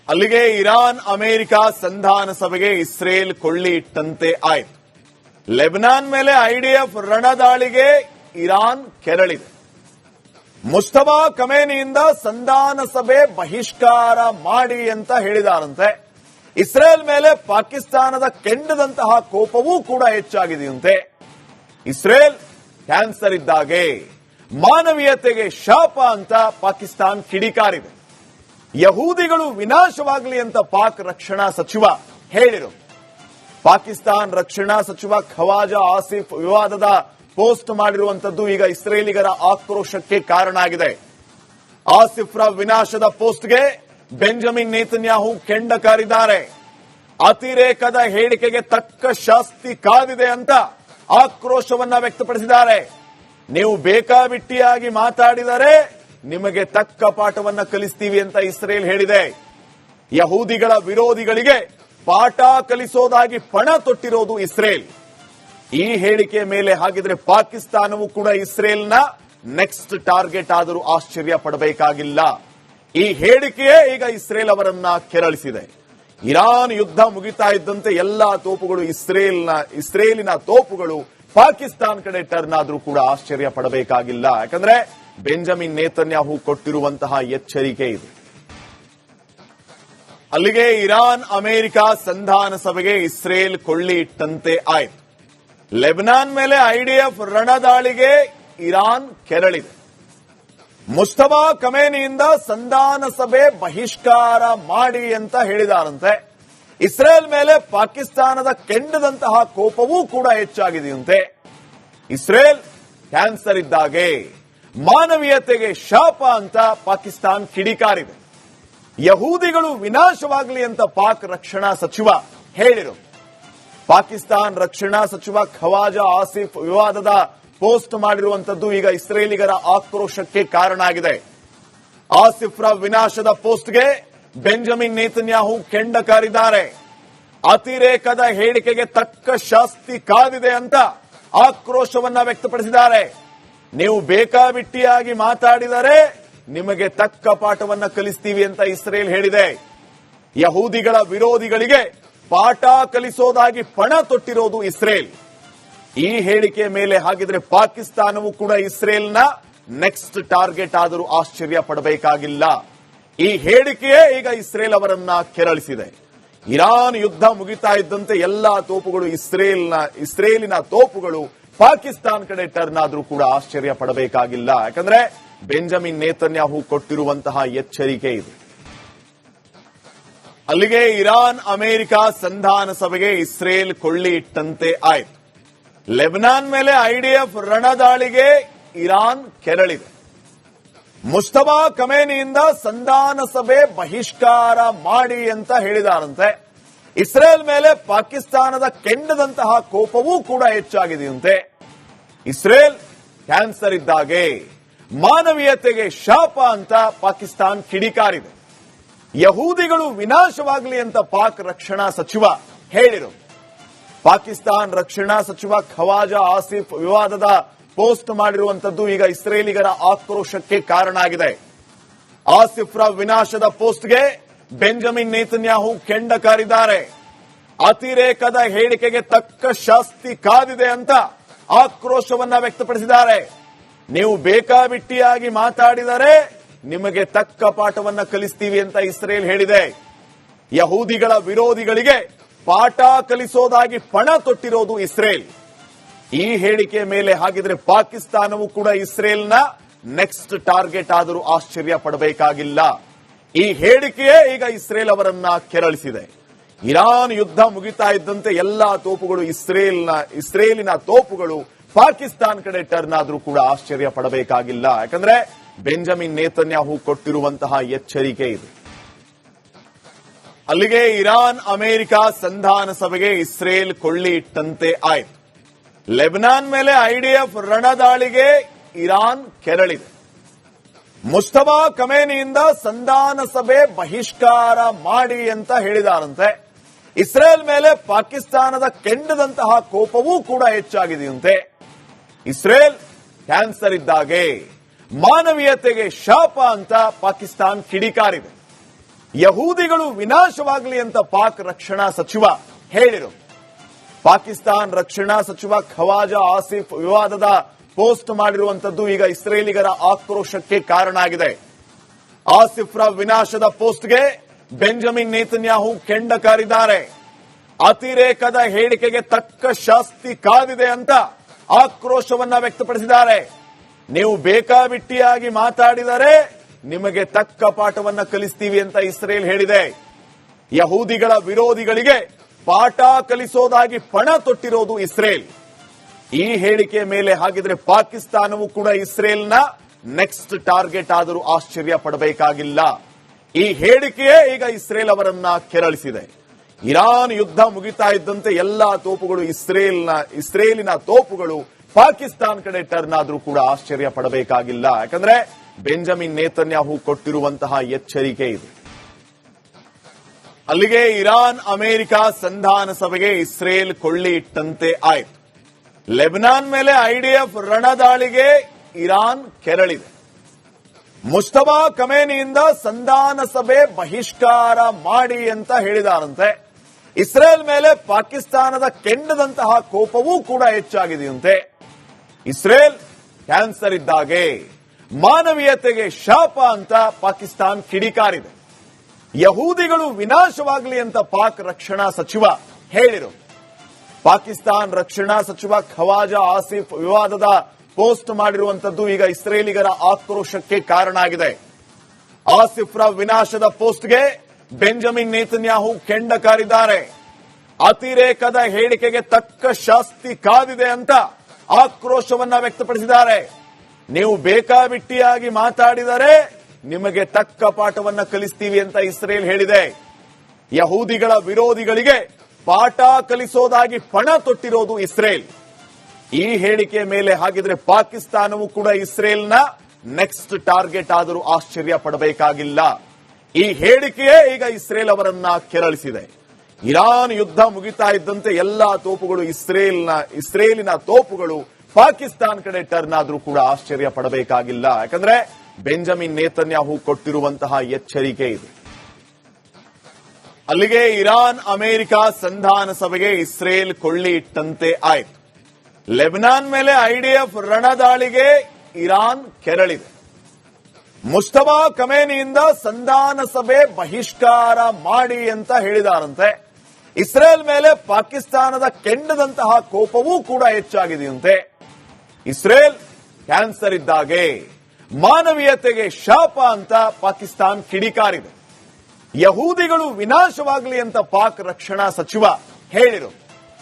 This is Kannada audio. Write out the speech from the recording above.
ಅಲ್ಲಿಗೆ ಇರಾನ್ ಅಮೆರಿಕ ಸಂಧಾನ ಸಭೆಗೆ ಇಸ್ರೇಲ್ ಕೊಳ್ಳಿ ಇಟ್ಟಂತೆ ಆಯಿತು. ಲೆಬನಾನ್ ಮೇಲೆ ಐಡಿಎಫ್ ರಣದಾಳಿಗೆ ಇರಾನ್ ಕೆರಳಿದೆ. ಮುಸ್ತಫಾ ಖಮೇನಿಯಿಂದ ಸಂಧಾನ ಸಭೆ ಬಹಿಷ್ಕಾರ ಮಾಡಿ ಅಂತ ಹೇಳಿದಾರಂತೆ. ಇಸ್ರೇಲ್ ಮೇಲೆ ಪಾಕಿಸ್ತಾನದ ಕೆಂಡದಂತಹ ಕೋಪವೂ ಕೂಡ ಹೆಚ್ಚಾಗಿದೆಯಂತೆ. ಇಸ್ರೇಲ್ ಕ್ಯಾನ್ಸರ್ ಇದ್ದಾಗೆ ಮಾನವೀಯತೆಗೆ ಶಾಪ ಅಂತ ಪಾಕಿಸ್ತಾನ ಕಿಡಿಕಾರಿದೆ. ಯಹೂದಿಗಳು ವಿನಾಶವಾಗಲಿ ಅಂತ ಪಾಕ್ ರಕ್ಷಣಾ ಸಚಿವ ಹೇಳಿರು. ಪಾಕಿಸ್ತಾನ ರಕ್ಷಣಾ ಸಚಿವ ಖವಾಜಾ ಆಸಿಫ್ ವಿವಾದದ ಪೋಸ್ಟ್ ಮಾಡಿರುವಂತದ್ದು ಈಗ ಇಸ್ರೇಲಿಗರ ಆಕ್ರೋಶಕ್ಕೆ ಕಾರಣ ಆಗಿದೆ. ಆಸಿಫ್ರ ವಿನಾಶದ ಪೋಸ್ಟ್ಗೆ ಬೆಂಜಮಿನ್ ನೇತನ್ಯಾಹು ಕೆಂಡ ಕಾರಿದ್ದಾರೆ. ಅತಿರೇಕದ ಹೇಳಿಕೆಗೆ ತಕ್ಕ ಶಾಸ್ತಿ ಕಾದಿದೆ ಅಂತ ಆಕ್ರೋಶವನ್ನ ವ್ಯಕ್ತಪಡಿಸಿದ್ದಾರೆ. ನೀವು ಬೇಕಾಬಿಟ್ಟಿಯಾಗಿ ಮಾತಾಡಿದರೆ ನಿಮಗೆ ತಕ್ಕ ಪಾಠವನ್ನ ಕಲಿಸ್ತೀವಿ ಅಂತ ಇಸ್ರೇಲ್ ಹೇಳಿದೆ. ಯಹೂದಿಗಳ ವಿರೋಧಿಗಳಿಗೆ ಪಾಠ ಕಲಿಸೋದಾಗಿ ಪಣ ತೊಟ್ಟಿರೋದು ಇಸ್ರೇಲ್. ಈ ಹೇಳಿಕೆ ಮೇಲೆ ಹಾಗಿದ್ರೆ ಪಾಕಿಸ್ತಾನವೂ ಕೂಡ ಇಸ್ರೇಲ್ನ ನೆಕ್ಸ್ಟ್ ಟಾರ್ಗೆಟ್ ಆದರೂ ಆಶ್ಚರ್ಯ ಪಡಬೇಕಾಗಿಲ್ಲ. ಈ ಹೇಳಿಕೆಯೇ ಈಗ ಇಸ್ರೇಲ್ ಅವರನ್ನ ಕೆರಳಿಸಿದೆ. ಇರಾನ್ ಯುದ್ಧ ಮುಗಿತಾ ಇದ್ದಂತೆ ಎಲ್ಲಾ ತೋಪುಗಳು ಇಸ್ರೇಲಿನ ತೋಪುಗಳು ಪಾಕಿಸ್ತಾನ ಕಡೆ ಟರ್ನ್ ಆದ್ರೂ ಕೂಡ ಆಶ್ಚರ್ಯ ಪಡಬೇಕಾಗಿಲ್ಲ. ಯಾಕಂದ್ರೆ ಬೆಂಜಮಿನ್ ನೇತನ್ಯಾಹು ಕೊಟ್ಟಿರುವಂತಹ ಎಚ್ಚರಿಕೆ ಇದು. ಅಲ್ಲಿಗೆ ಇರಾನ್ ಅಮೆರಿಕ ಸಂಧಾನ ಸಭೆಗೆ ಇಸ್ರೇಲ್ ಕೊಳ್ಳಿ ಇಟ್ಟಂತೆ ಆಯಿತು. ಲೆಬನಾನ್ ಮೇಲೆ ಐಡಿಎಫ್ ರಣದಾಳಿಗೆ ಇರಾನ್ ಕೆರಳಿದೆ. ಮುಸ್ತಫಾ ಖಮೇನಿಯಿಂದ ಸಂಧಾನ ಸಭೆ ಬಹಿಷ್ಕಾರ ಮಾಡಿ ಅಂತ ಹೇಳಿದಾರಂತೆ. ಇಸ್ರೇಲ್ ಮೇಲೆ ಪಾಕಿಸ್ತಾನದ ಕೆಂಡದಂತಹ ಕೋಪವೂ ಕೂಡ ಹೆಚ್ಚಾಗಿದೆಯಂತೆ. ಇಸ್ರೇಲ್ ಕ್ಯಾನ್ಸರ್ ಇದ್ದಾಗೆ ಮಾನವೀಯತೆಗೆ ಶಾಪ ಅಂತ ಪಾಕಿಸ್ತಾನ ಕಿಡಿಕಾರಿದೆ. ಯಹೂದಿಗಳು ವಿನಾಶವಾಗಲಿ ಅಂತ ಪಾಕ್ ರಕ್ಷಣಾ ಸಚಿವ ಹೇಳಿರು. ಪಾಕಿಸ್ತಾನ ರಕ್ಷಣಾ ಸಚಿವ ಖವಾಜಾ ಆಸಿಫ್ ವಿವಾದದ ಪೋಸ್ಟ್ ಮಾಡಿರುವಂತದ್ದು ಈಗ ಇಸ್ರೇಲಿಗರ ಆಕ್ರೋಶಕ್ಕೆ ಕಾರಣ ಆಗಿದೆ. ಆಸಿಫ್ರ ವಿನಾಶದ ಪೋಸ್ಟ್ಗೆ ಬೆಂಜಮಿನ್ ನೇತನ್ಯಾಹು ಕೆಂಡ ಕಾರಿದ್ದಾರೆ. ಅತಿರೇಕದ ಹೇಳಿಕೆಗೆ ತಕ್ಕ ಶಾಸ್ತಿ ಕಾದಿದೆ ಅಂತ ಆಕ್ರೋಶವನ್ನ ವ್ಯಕ್ತಪಡಿಸಿದ್ದಾರೆ. ನೀವು ಬೇಕಾಬಿಟ್ಟಿಯಾಗಿ ಮಾತಾಡಿದರೆ ನಿಮಗೆ ತಕ್ಕ ಪಾಠವನ್ನ ಕಲಿಸ್ತೀವಿ ಅಂತ ಇಸ್ರೇಲ್ ಹೇಳಿದೆ. ಯಹೂದಿಗಳ ವಿರೋಧಿಗಳಿಗೆ ಪಾಠ ಕಲಿಸೋದಾಗಿ ಪಣ ತೊಟ್ಟಿರೋದು ಇಸ್ರೇಲ್. ಈ ಹೇಳಿಕೆ ಮೇಲೆ ಹಾಗಿದ್ರೆ ಪಾಕಿಸ್ತಾನವೂ ಕೂಡ ಇಸ್ರೇಲ್ನ ನೆಕ್ಸ್ಟ್ ಟಾರ್ಗೆಟ್ ಆದರೂ ಆಶ್ಚರ್ಯ ಪಡಬೇಕಾಗಿಲ್ಲ. ಈ ಹೇಳಿಕೆಯೇ ಈಗ ಇಸ್ರೇಲ್ ಅವರನ್ನ ಕೆರಳಿಸಿದೆ. ಇರಾನ್ ಯುದ್ಧ ಮುಗಿತಾ ಇದ್ದಂತೆ ಎಲ್ಲಾ ತೋಪುಗಳು ಇಸ್ರೇಲಿನ ತೋಪುಗಳು ಪಾಕಿಸ್ತಾನ ಕಡೆ ಟರ್ನ್ ಆದ್ರೂ ಕೂಡ ಆಶ್ಚರ್ಯ ಪಡಬೇಕಾಗಿಲ್ಲ. ಯಾಕಂದ್ರೆ ಬೆಂಜಮಿನ್ ನೇತನ್ಯಾಹು ಕೊಟ್ಟಿರುವಂತಹ ಎಚ್ಚರಿಕೆ ಇದು. ಅಲ್ಲಿಗೆ ಇರಾನ್ ಅಮೆರಿಕ ಸಂಧಾನ ಸಭೆಗೆ ಇಸ್ರೇಲ್ ಕೊಳ್ಳಿ ಇಟ್ಟಂತೆ ಆಯಿತು. ಲೆಬನಾನ್ ಮೇಲೆ ಐಡಿಎಫ್ ರಣದಾಳಿಗೆ ಇರಾನ್ ಕೆರಳಿದೆ. ಮುಸ್ತಫಾ ಖಮೇನಿಯಿಂದ ಸಂಧಾನ ಸಭೆ ಬಹಿಷ್ಕಾರ ಮಾಡಿ ಅಂತ ಹೇಳಿದಾರಂತೆ. ಇಸ್ರೇಲ್ ಮೇಲೆ ಪಾಕಿಸ್ತಾನದ ಕೆಂಡದಂತಹ ಕೋಪವೂ ಕೂಡ ಹೆಚ್ಚಾಗಿದೆಯಂತೆ. ಇಸ್ರೇಲ್ ಕ್ಯಾನ್ಸರ್ ಇದ್ದಾಗೆ ಮಾನವೀಯತೆಗೆ ಶಾಪ ಅಂತ ಪಾಕಿಸ್ತಾನ ಕಿಡಿಕಾರಿದೆ. ಯಹೂದಿಗಳು ವಿನಾಶವಾಗಲಿ ಅಂತ ಪಾಕ್ ರಕ್ಷಣಾ ಸಚಿವ ಹೇಳಿರು. ಪಾಕಿಸ್ತಾನ ರಕ್ಷಣಾ ಸಚಿವ ಖವಾಜಾ ಆಸಿಫ್ ವಿವಾದದ ಪೋಸ್ಟ್ ಮಾಡಿರುವಂತದ್ದು ಈಗ ಇಸ್ರೇಲಿಗರ ಆಕ್ರೋಶಕ್ಕೆ ಕಾರಣ ಆಗಿದೆ. ಆಸಿಫ್ರ ವಿನಾಶದ ಪೋಸ್ಟ್ಗೆ ಬೆಂಜಮಿನ್ ನೇತನ್ಯಾಹು ಕೆಂಡ ಕಾರಿದ್ದಾರೆ. ಅತಿರೇಕದ ಹೇಳಿಕೆಗೆ ತಕ್ಕ ಶಾಸ್ತಿ ಕಾದಿದೆ ಅಂತ ಆಕ್ರೋಶವನ್ನ ವ್ಯಕ್ತಪಡಿಸಿದ್ದಾರೆ. ನೀವು ಬೇಕಾಬಿಟ್ಟಿಯಾಗಿ ಮಾತಾಡಿದರೆ ನಿಮಗೆ ತಕ್ಕ ಪಾಠವನ್ನ ಕಲಿಸ್ತೀವಿ ಅಂತ ಇಸ್ರೇಲ್ ಹೇಳಿದೆ. ಯಹೂದಿಗಳ ವಿರೋಧಿಗಳಿಗೆ ಪಾಠ ಕಲಿಸೋದಾಗಿ ಪಣ ತೊಟ್ಟಿರೋದು ಇಸ್ರೇಲ್. ಈ ಹೇಳಿಕೆ ಮೇಲೆ ಹಾಗಿದ್ರೆ ಪಾಕಿಸ್ತಾನವೂ ಕೂಡ ಇಸ್ರೇಲ್ನ ನೆಕ್ಸ್ಟ್ ಟಾರ್ಗೆಟ್ ಆದರೂ ಆಶ್ಚರ್ಯ ಪಡಬೇಕಾಗಿಲ್ಲ. ಈ ಹೇಳಿಕೆಯೇ ಈಗ ಇಸ್ರೇಲ್ ಅವರನ್ನ ಕೆರಳಿಸಿದೆ. ಇರಾನ್ ಯುದ್ಧ ಮುಗಿತಾ ಇದ್ದಂತೆ ಎಲ್ಲಾ ತೋಪುಗಳು ಇಸ್ರೇಲಿನ ತೋಪುಗಳು ಪಾಕಿಸ್ತಾನ ಕಡೆ ಟರ್ನ್ ಆದ್ರೂ ಕೂಡ ಆಶ್ಚರ್ಯ ಪಡಬೇಕಾಗಿಲ್ಲ. ಯಾಕಂದ್ರೆ ಬೆಂಜಮಿನ್ ನೇತನ್ಯಾಹು ಕೊಟ್ಟಿರುವಂತಹ ಎಚ್ಚರಿಕೆ ಇದು. ಅಲ್ಲಿಗೆ ಇರಾನ್ ಅಮೆರಿಕ ಸಂಧಾನ ಸಭೆಗೆ ಇಸ್ರೇಲ್ ಕೊಳ್ಳಿ ಇಟ್ಟಂತೆ ಆಯಿತು. ಲೆಬನಾನ್ ಮೇಲೆ ಐಡಿಎಫ್ ರಣದಾಳಿಗೆ ಇರಾನ್ ಕೆರಳಿದೆ. ಮುಸ್ತಫಾ ಖಮೇನಿಯಿಂದ ಸಂಧಾನ ಸಭೆ ಬಹಿಷ್ಕಾರ ಮಾಡಿ ಅಂತ ಹೇಳಿದಾರಂತೆ. ಇಸ್ರೇಲ್ ಮೇಲೆ ಪಾಕಿಸ್ತಾನದ ಕೆಂಡದಂತಹ ಕೋಪವೂ ಕೂಡ ಹೆಚ್ಚಾಗಿದೆಯಂತೆ. ಇಸ್ರೇಲ್ ಕ್ಯಾನ್ಸರ್ ಇದ್ದಾಗೆ ಮಾನವೀಯತೆಗೆ ಶಾಪ ಅಂತ ಪಾಕಿಸ್ತಾನ ಕಿಡಿಕಾರಿದೆ. ಯಹೂದಿಗಳು ವಿನಾಶವಾಗಲಿ ಅಂತ ಪಾಕ್ ರಕ್ಷಣಾ ಸಚಿವ ಹೇಳಿರು. ಪಾಕಿಸ್ತಾನ್ ರಕ್ಷಣಾ ಸಚಿವ ಖವಾಜಾ ಆಸಿಫ್ ವಿವಾದದ ಪೋಸ್ಟ್ ಮಾಡಿರುವಂತದ್ದು ಈಗ ಇಸ್ರೇಲಿಗರ ಆಕ್ರೋಶಕ್ಕೆ ಕಾರಣ ಆಗಿದೆ. ಆಸಿಫ್ರ ವಿನಾಶದ ಪೋಸ್ಟ್ಗೆ ಬೆಂಜಮಿನ್ ನೇತನ್ಯಾಹು ಕೆಂಡ ಕಾರಿದ್ದಾರೆ. ಅತಿರೇಕದ ಹೇಳಿಕೆಗೆ ತಕ್ಕ ಶಾಸ್ತಿ ಕಾದಿದೆ ಅಂತ ಆಕ್ರೋಶವನ್ನ ವ್ಯಕ್ತಪಡಿಸಿದ್ದಾರೆ. ನೀವು ಬೇಕಾಬಿಟ್ಟಿಯಾಗಿ ಮಾತಾಡಿದರೆ ನಿಮಗೆ ತಕ್ಕ ಪಾಠವನ್ನ ಕಲಿಸ್ತೀವಿ ಅಂತ ಇಸ್ರೇಲ್ ಹೇಳಿದೆ. ಯಹೂದಿಗಳ ವಿರೋಧಿಗಳಿಗೆ ಪಾಠ ಕಲಿಸೋದಾಗಿ ಪಣ ತೊಟ್ಟಿರೋದು ಇಸ್ರೇಲ್. ಈ ಹೇಳಿಕೆ ಮೇಲೆ ಹಾಗಿದ್ರೆ ಪಾಕಿಸ್ತಾನವೂ ಕೂಡ ಇಸ್ರೇಲ್ನ ನೆಕ್ಸ್ಟ್ ಟಾರ್ಗೆಟ್ ಆದರೂ ಆಶ್ಚರ್ಯ ಪಡಬೇಕಾಗಿಲ್ಲ. ಈ ಹೇಳಿಕೆಯೇ ಈಗ ಇಸ್ರೇಲ್ ಅವರನ್ನ ಕೆರಳಿಸಿದೆ. ಇರಾನ್ ಯುದ್ಧ ಮುಗಿತಾ ಇದ್ದಂತೆ ಎಲ್ಲಾ ತೋಪುಗಳು ಇಸ್ರೇಲಿನ ತೋಪುಗಳು ಪಾಕಿಸ್ತಾನ್ ಕಡೆ ಟರ್ನ್ ಆದ್ರೂ ಕೂಡ ಆಶ್ಚರ್ಯ ಪಡಬೇಕಾಗಿಲ್ಲ. ಯಾಕಂದ್ರೆ ಬೆಂಜಮಿನ್ ನೇತನ್ಯಾಹು ಕೊಟ್ಟಿರುವಂತಹ ಎಚ್ಚರಿಕೆ ಇದು. ಅಲ್ಲಿಗೆ ಇರಾನ್ ಅಮೆರಿಕ ಸಂಧಾನ ಸಭೆಗೆ ಇಸ್ರೇಲ್ ಕೊಳ್ಳಿ ಇಟ್ಟಂತೆ ಆಯಿತು. ಲೆಬನಾನ್ ಮೇಲೆ ಐಡಿಎಫ್ ರಣದಾಳಿಗೆ ಇರಾನ್ ಕೆರಳಿದೆ. ಮುಸ್ತಫಾ ಖಮೇನಿಯಿಂದ ಸಂಧಾನ ಸಭೆ ಬಹಿಷ್ಕಾರ ಮಾಡಿ ಅಂತ ಹೇಳಿದಾರಂತೆ. ಇಸ್ರೇಲ್ ಮೇಲೆ ಪಾಕಿಸ್ತಾನದ ಕೆಂಡದಂತಹ ಕೋಪವೂ ಕೂಡ ಹೆಚ್ಚಾಗಿದೆಯಂತೆ. ಇಸ್ರೇಲ್ ಕ್ಯಾನ್ಸರ್ ಇದ್ದಾಗೆ, ಮಾನವೀಯತೆಗೆ ಶಾಪ ಅಂತ ಪಾಕಿಸ್ತಾನ್ ಕಿಡಿಕಾರಿದೆ. ಯಹೂದಿಗಳು ವಿನಾಶವಾಗಲಿ ಅಂತ ಪಾಕ್ ರಕ್ಷಣಾ ಸಚಿವ ಹೇಳಿರು. ಪಾಕಿಸ್ತಾನ್ ರಕ್ಷಣಾ ಸಚಿವ ಖವಾಜಾ ಆಸಿಫ್ ವಿವಾದದ ಪೋಸ್ಟ್ ಮಾಡಿರುವಂತದ್ದು ಈಗ ಇಸ್ರೇಲಿಗರ ಆಕ್ರೋಶಕ್ಕೆ ಕಾರಣ ಆಗಿದೆ. ಆಸಿಫ್ರ ವಿನಾಶದ ಪೋಸ್ಟ್ಗೆ ಬೆಂಜಮಿನ್ ನೇತನ್ಯಾಹು ಕೆಂಡ ಕಾರಿದ್ದಾರೆ. ಅತಿರೇಕದ ಹೇಳಿಕೆಗೆ ತಕ್ಕ ಶಾಸ್ತಿ ಕಾದಿದೆ ಅಂತ ಆಕ್ರೋಶವನ್ನ ವ್ಯಕ್ತಪಡಿಸಿದ್ದಾರೆ. ನೀವು ಬೇಕಾಬಿಟ್ಟಿಯಾಗಿ ಮಾತಾಡಿದರೆ ನಿಮಗೆ ತಕ್ಕ ಪಾಠವನ್ನ ಕಲಿಸ್ತೀವಿ ಅಂತ ಇಸ್ರೇಲ್ ಹೇಳಿದೆ. ಯಹೂದಿಗಳ ವಿರೋಧಿಗಳಿಗೆ ಪಾಠ ಕಲಿಸೋದಾಗಿ ಪಣ ತೊಟ್ಟಿರೋದು ಇಸ್ರೇಲ್. ಈ ಹೇಳಿಕೆ ಮೇಲೆ ಹಾಗಿದ್ರೆ ಪಾಕಿಸ್ತಾನವೂ ಕೂಡ ಇಸ್ರೇಲ್ನ ನೆಕ್ಸ್ಟ್ ಟಾರ್ಗೆಟ್ ಆದರೂ ಆಶ್ಚರ್ಯ ಪಡಬೇಕಾಗಿಲ್ಲ. ಈ ಹೇಳಿಕೆಯೇ ಈಗ ಇಸ್ರೇಲ್ ಅವರನ್ನ ಕೆರಳಿಸಿದೆ. ಇರಾನ್ ಯುದ್ಧ ಮುಗಿತಾ ಇದ್ದಂತೆ ಎಲ್ಲಾ ತೋಪುಗಳು ಇಸ್ರೇಲಿನ ತೋಪುಗಳು ಪಾಕಿಸ್ತಾನ್ ಕಡೆ ಟರ್ನ್ ಆದ್ರೂ ಕೂಡ ಆಶ್ಚರ್ಯ ಪಡಬೇಕಾಗಿಲ್ಲ. ಯಾಕಂದ್ರೆ ಬೆಂಜಮಿನ್ ನೇತನ್ಯಾಹು ಕೊಟ್ಟಿರುವಂತಹ ಎಚ್ಚರಿಕೆ ಇದು. ಅಲ್ಲಿಗೆ ಇರಾನ್ ಅಮೆರಿಕ ಸಂಧಾನ ಸಭೆಗೆ ಇಸ್ರೇಲ್ ಕೊಳ್ಳಿ ಇಟ್ಟಂತೆ ಆಯಿತು. ಲೆಬನಾನ್ ಮೇಲೆ ಐಡಿಎಫ್ ರಣದಾಳಿಗೆ ಇರಾನ್ ಕೆರಳಿದೆ. ಮುಸ್ತಫಾ ಖಮೇನಿಯಿಂದ ಸಂಧಾನ ಸಭೆ ಬಹಿಷ್ಕಾರ ಮಾಡಿ ಅಂತ ಹೇಳಿದಾರಂತೆ. ಇಸ್ರೇಲ್ ಮೇಲೆ ಪಾಕಿಸ್ತಾನದ ಕೆಂಡದಂತಹ ಕೋಪವೂ ಕೂಡ ಹೆಚ್ಚಾಗಿದೆಯಂತೆ. ಇಸ್ರೇಲ್ ಕ್ಯಾನ್ಸರ್ ಇದ್ದಾಗೆ, ಮಾನವೀಯತೆಗೆ ಶಾಪ ಅಂತ ಪಾಕಿಸ್ತಾನ್ ಕಿಡಿಕಾರಿದೆ. ಯಹೂದಿಗಳು ವಿನಾಶವಾಗಲಿ ಅಂತ ಪಾಕ್ ರಕ್ಷಣಾ ಸಚಿವ ಹೇಳಿರು.